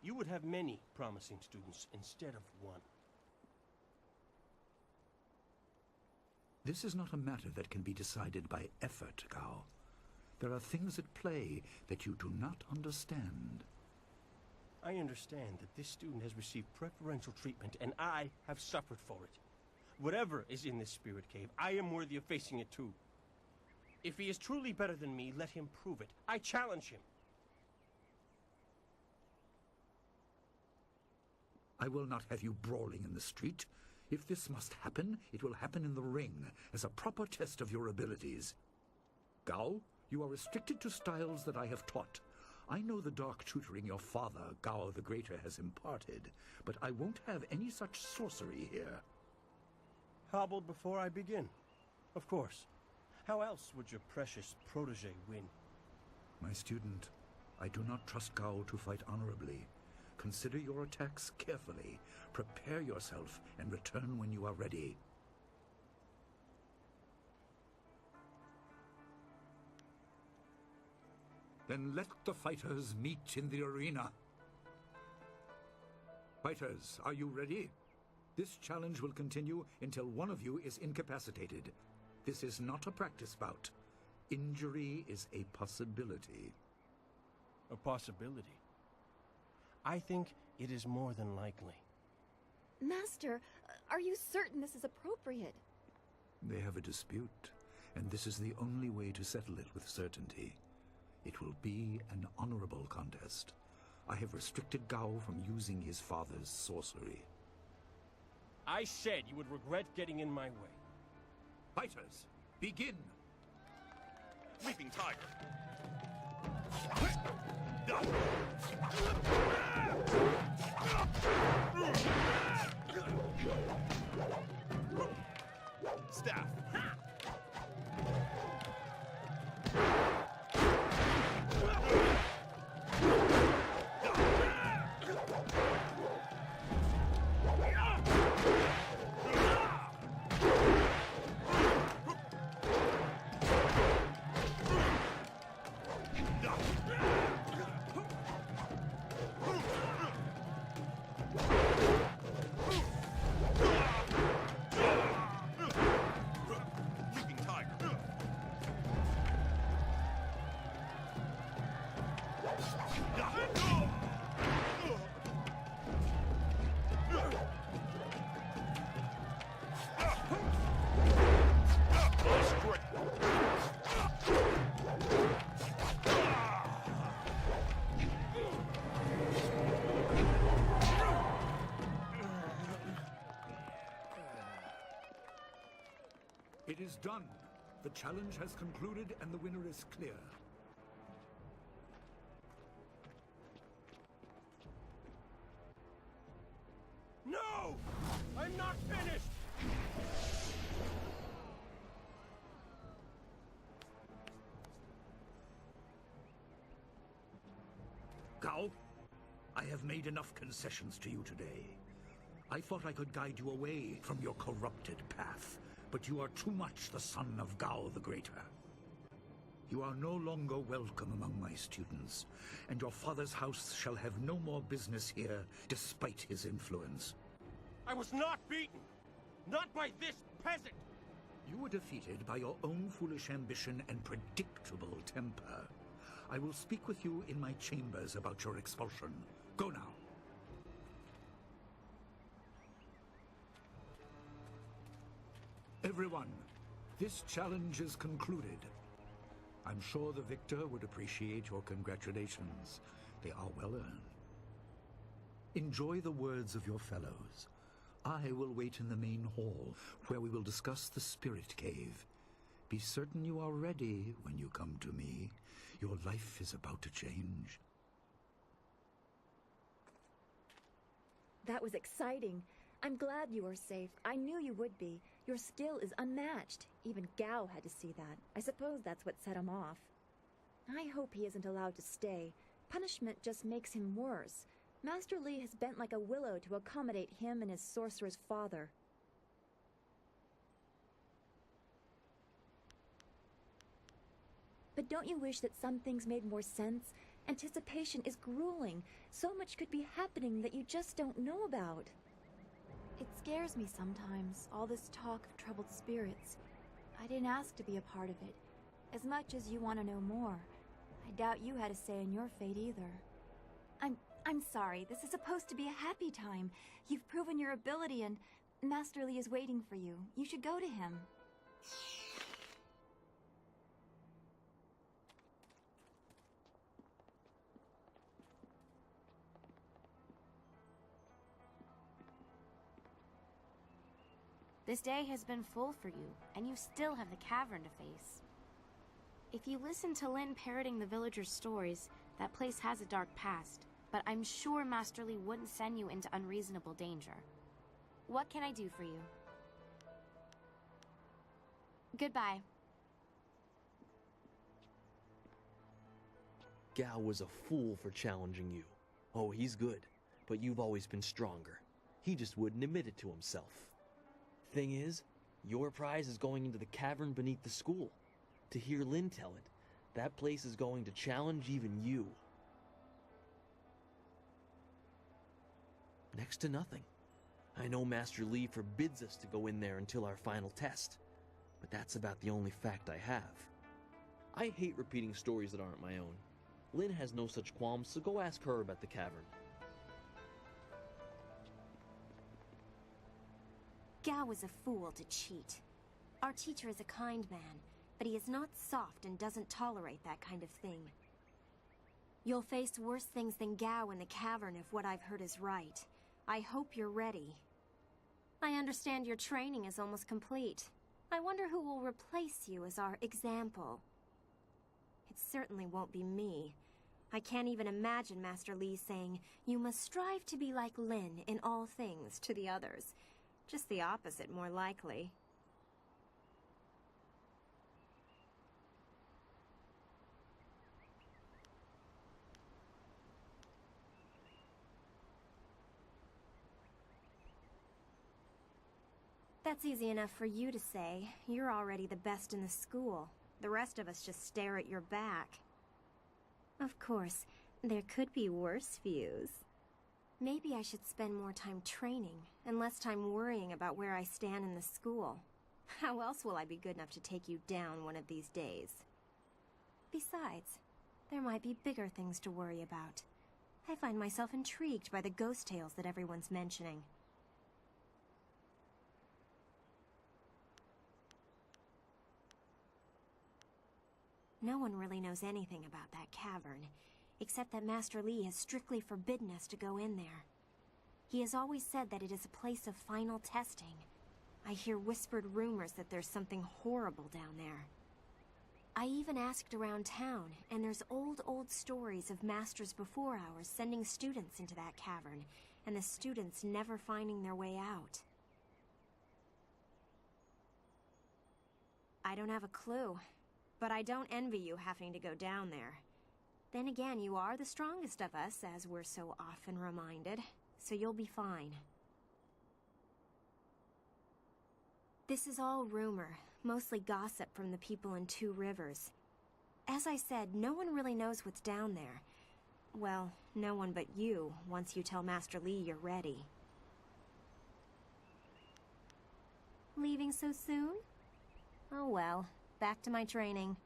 you would have many promising students instead of one. This is not a matter that can be decided by effort, Gao. There are things at play that you do not understand. I understand that this student has received preferential treatment, and I have suffered for it. Whatever is in this spirit cave, I am worthy of facing it too. If he is truly better than me, let him prove it. I challenge him. I will not have you brawling in the street. If this must happen, it will happen in the ring, as a proper test of your abilities. Gao, you are restricted to styles that I have taught. I know the dark tutoring your father, Gao the Greater, has imparted, but I won't have any such sorcery here. Hobbled before I begin. Of course. How else would your precious protege win? My student, I do not trust Gao to fight honorably. Consider your attacks carefully. Prepare yourself and return when you are ready. Then let the fighters meet in the arena. Fighters, are you ready? This challenge will continue until one of you is incapacitated. This is not a practice bout. Injury is a possibility. A possibility? I think it is more than likely. Master, are you certain this is appropriate? They have a dispute, and this is the only way to settle it with certainty. It will be an honorable contest. I have restricted Gao from using his father's sorcery. I said you would regret getting in my way. Fighters, begin! Leaping Tiger. Staff. It is done. The challenge has concluded and the winner is clear. No! I'm not finished! Gao, I have made enough concessions to you today. I thought I could guide you away from your corrupted path, but you are too much the son of Gao the Greater. You are no longer welcome among my students, and your father's house shall have no more business here, despite his influence. I was not beaten! Not by this peasant! You were defeated by your own foolish ambition and predictable temper. I will speak with you in my chambers about your expulsion. Go now. Everyone, this challenge is concluded. I'm sure the victor would appreciate your congratulations. They are well earned. Enjoy the words of your fellows. I will wait in the main hall, where we will discuss the spirit cave. Be certain you are ready when you come to me. Your life is about to change. That was exciting. I'm glad you were safe. I knew you would be. Your skill is unmatched. Even Gao had to see that. I suppose that's what set him off. I hope he isn't allowed to stay. Punishment just makes him worse. Master Li has bent like a willow to accommodate him and his sorcerer's father. But don't you wish that some things made more sense? Anticipation is grueling. So much could be happening that you just don't know about. It scares me sometimes, all this talk of troubled spirits. I didn't ask to be a part of it. As much as you want to know more, I doubt you had a say in your fate either. I'm sorry. This is supposed to be a happy time. You've proven your ability and Master Lee is waiting for you. You should go to him. This day has been full for you, and you still have the cavern to face. If you listen to Lin parroting the villagers' stories, that place has a dark past, but I'm sure Master Lee wouldn't send you into unreasonable danger. What can I do for you? Goodbye. Gao was a fool for challenging you. Oh, he's good, but you've always been stronger. He just wouldn't admit it to himself. Thing is, your prize is going into the cavern beneath the school. To hear Lin tell it, that place is going to challenge even you. Next to nothing. I know Master Lee forbids us to go in there until our final test, but that's about the only fact I have. I hate repeating stories that aren't my own. Lin has no such qualms, so go ask her about the cavern. Gao was a fool to cheat. Our teacher is a kind man, but he is not soft and doesn't tolerate that kind of thing. You'll face worse things than Gao in the cavern if what I've heard is right. I hope you're ready. I understand your training is almost complete. I wonder who will replace you as our example. It certainly won't be me. I can't even imagine Master Lee saying, "You must strive to be like Lin in all things," to the others. Just the opposite, more likely. That's easy enough for you to say. You're already the best in the school. The rest of us just stare at your back. Of course, there could be worse views. Maybe I should spend more time training, and less time worrying about where I stand in the school. How else will I be good enough to take you down one of these days? Besides, there might be bigger things to worry about. I find myself intrigued by the ghost tales that everyone's mentioning. No one really knows anything about that cavern, except that Master Lee has strictly forbidden us to go in there. He has always said that it is a place of final testing. I hear whispered rumors that there's something horrible down there. I even asked around town, and there's old stories of masters before ours sending students into that cavern, and the students never finding their way out. I don't have a clue, but I don't envy you having to go down there. Then again, you are the strongest of us, as we're so often reminded, so you'll be fine. This is all rumor, mostly gossip from the people in Two Rivers. As I said, no one really knows what's down there. Well, no one but you, once you tell Master Lee you're ready. Leaving so soon? Oh well, back to my training.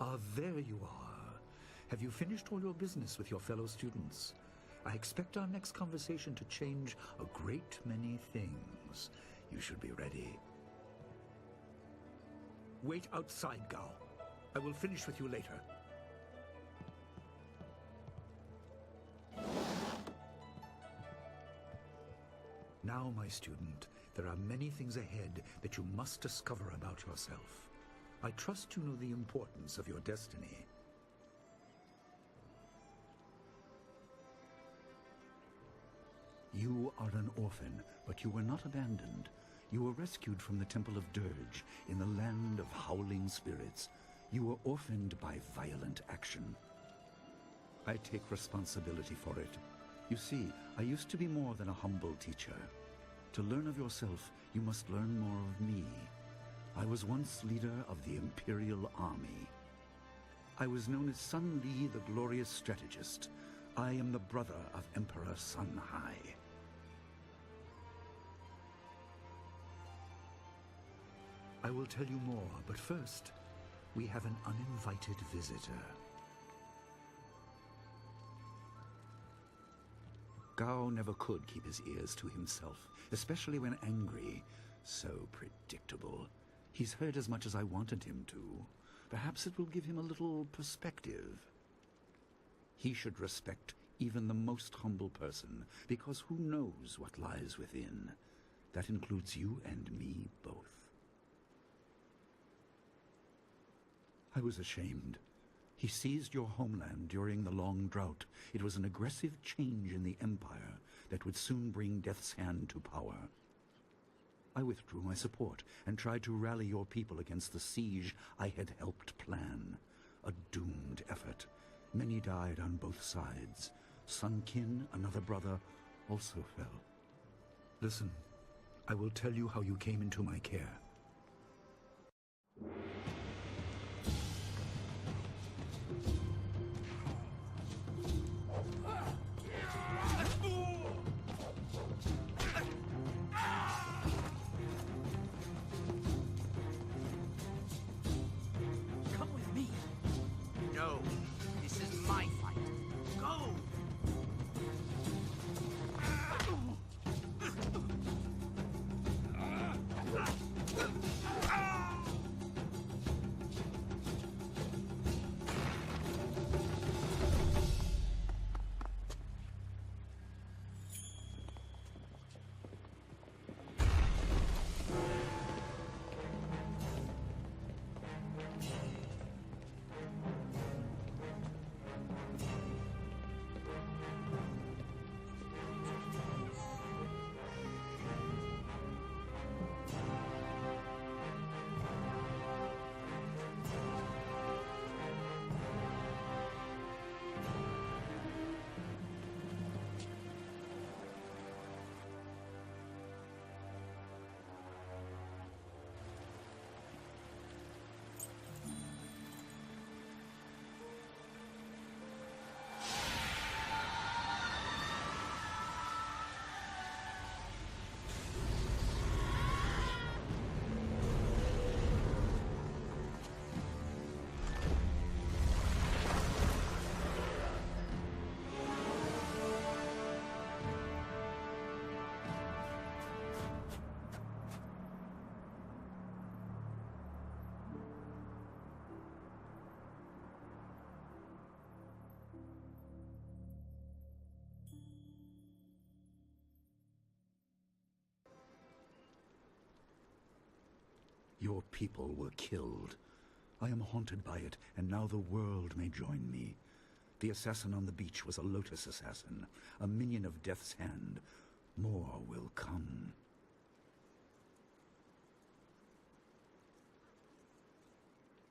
Ah, there you are. Have you finished all your business with your fellow students? I expect our next conversation to change a great many things. You should be ready. Wait outside, Gao. I will finish with you later. Now, my student, there are many things ahead that you must discover about yourself. I trust you know the importance of your destiny. You are an orphan, but you were not abandoned. You were rescued from the Temple of Dirge in the land of howling spirits. You were orphaned by violent action. I take responsibility for it. You see, I used to be more than a humble teacher. To learn of yourself, you must learn more of me. I was once leader of the Imperial Army. I was known as Sun Li, the glorious strategist. I am the brother of Emperor Sun Hai. I will tell you more, but first, we have an uninvited visitor. Gao never could keep his ears to himself, especially when angry. So predictable. He's heard as much as I wanted him to. Perhaps it will give him a little perspective. He should respect even the most humble person, because who knows what lies within? That includes you and me both. I was ashamed. He seized your homeland during the long drought. It was an aggressive change in the Empire that would soon bring Death's Hand to power. I withdrew my support and tried to rally your people against the siege I had helped plan. A doomed effort. Many died on both sides. Sun Qin, another brother, also fell. Listen, I will tell you how you came into my care. Come with me. No, this is my fight. Go! Your people were killed. I am haunted by it, and now the world may join me. The assassin on the beach was a Lotus assassin, a minion of Death's Hand. More will come.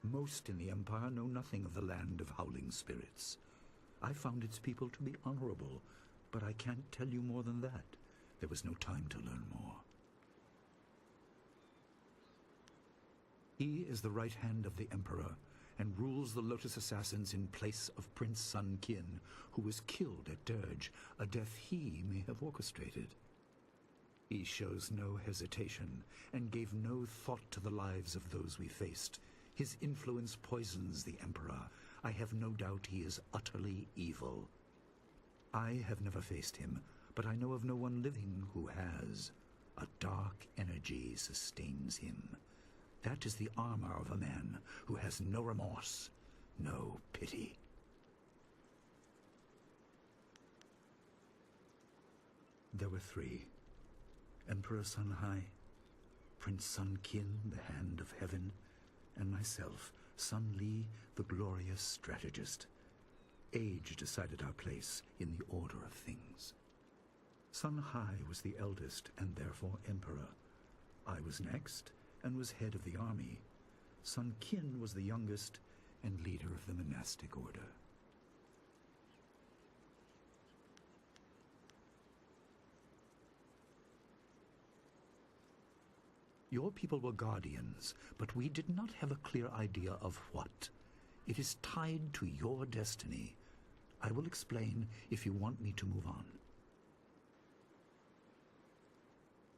Most in the Empire know nothing of the land of howling spirits. I found its people to be honorable, but I can't tell you more than that. There was no time to learn more. He is the right hand of the Emperor, and rules the Lotus Assassins in place of Prince Sun Qin, who was killed at Dirge, a death he may have orchestrated. He shows no hesitation, and gave no thought to the lives of those we faced. His influence poisons the Emperor. I have no doubt he is utterly evil. I have never faced him, but I know of no one living who has. A dark energy sustains him. That is the armor of a man who has no remorse, no pity. There were three: Emperor Sun Hai, Prince Sun Qin, the Hand of Heaven, and myself, Sun Li, the glorious strategist. Age decided our place in the order of things. Sun Hai was the eldest and therefore emperor. I was next and was head of the army. Sun Qin was the youngest and leader of the monastic order. Your people were guardians, but we did not have a clear idea of what. It is tied to your destiny. I will explain if you want me to move on.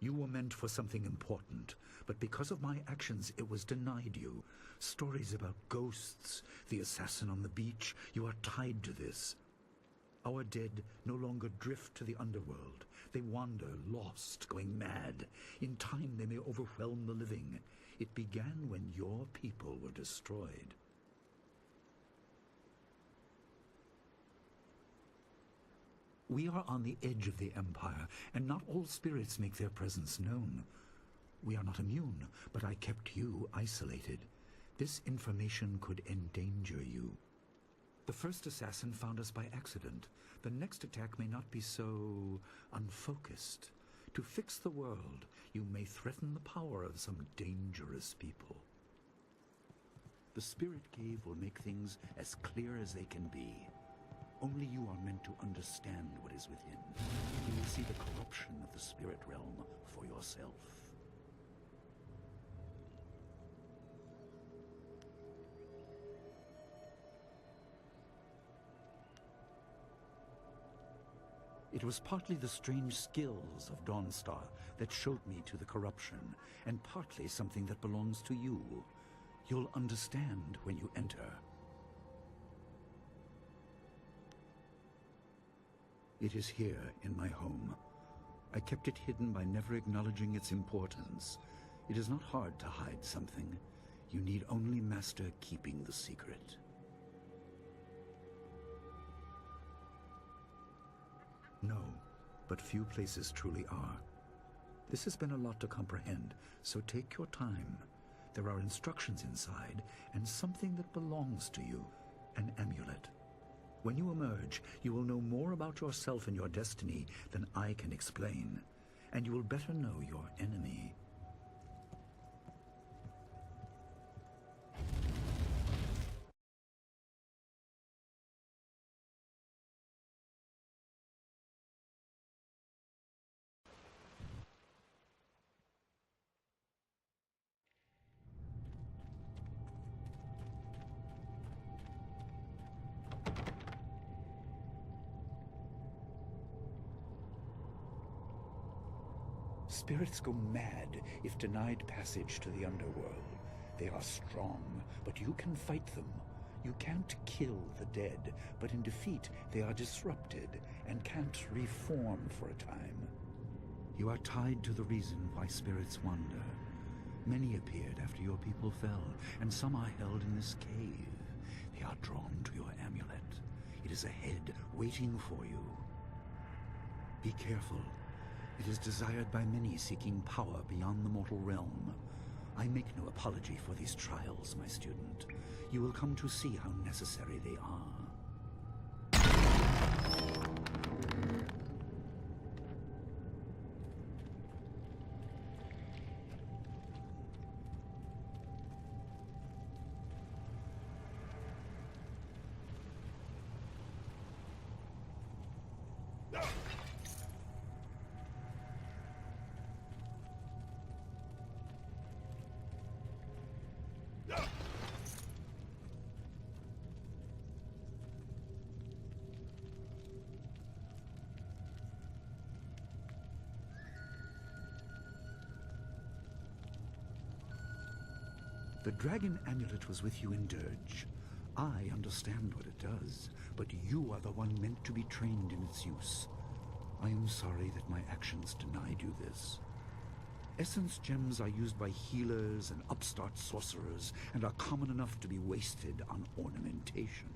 You were meant for something important, but because of my actions it was denied you. Stories about ghosts, the assassin on the beach, you are tied to this. Our dead no longer drift to the underworld. They wander, lost, going mad. In time they may overwhelm the living. It began when your people were destroyed. We are on the edge of the Empire, and not all spirits make their presence known. We are not immune, but I kept you isolated. This information could endanger you. The first assassin found us by accident. The next attack may not be so unfocused. To fix the world, you may threaten the power of some dangerous people. The Spirit Cave will make things as clear as they can be. Only you are meant to understand what is within. You will see the corruption of the spirit realm for yourself. It was partly the strange skills of Dawnstar that showed me to the corruption, and partly something that belongs to you. You'll understand when you enter. It is here in my home. I kept it hidden by never acknowledging its importance. It is not hard to hide something. You need only master keeping the secret. No, but few places truly are. This has been a lot to comprehend, so take your time. There are instructions inside, and something that belongs to you, an amulet. When you emerge, you will know more about yourself and your destiny than I can explain, and you will better know your enemy. Spirits go mad if denied passage to the underworld. They are strong, but you can fight them. You can't kill the dead, but in defeat they are disrupted and can't reform for a time. You are tied to the reason why spirits wander. Many appeared after your people fell, and some are held in this cave. They are drawn to your amulet. It is ahead, waiting for you. Be careful. It is desired by many seeking power beyond the mortal realm. I make no apology for these trials, my student. You will come to see how necessary they are. The dragon amulet was with you in Dirge. I understand what it does, but you are the one meant to be trained in its use. I am sorry that my actions denied you this. Essence gems are used by healers and upstart sorcerers, and are common enough to be wasted on ornamentation.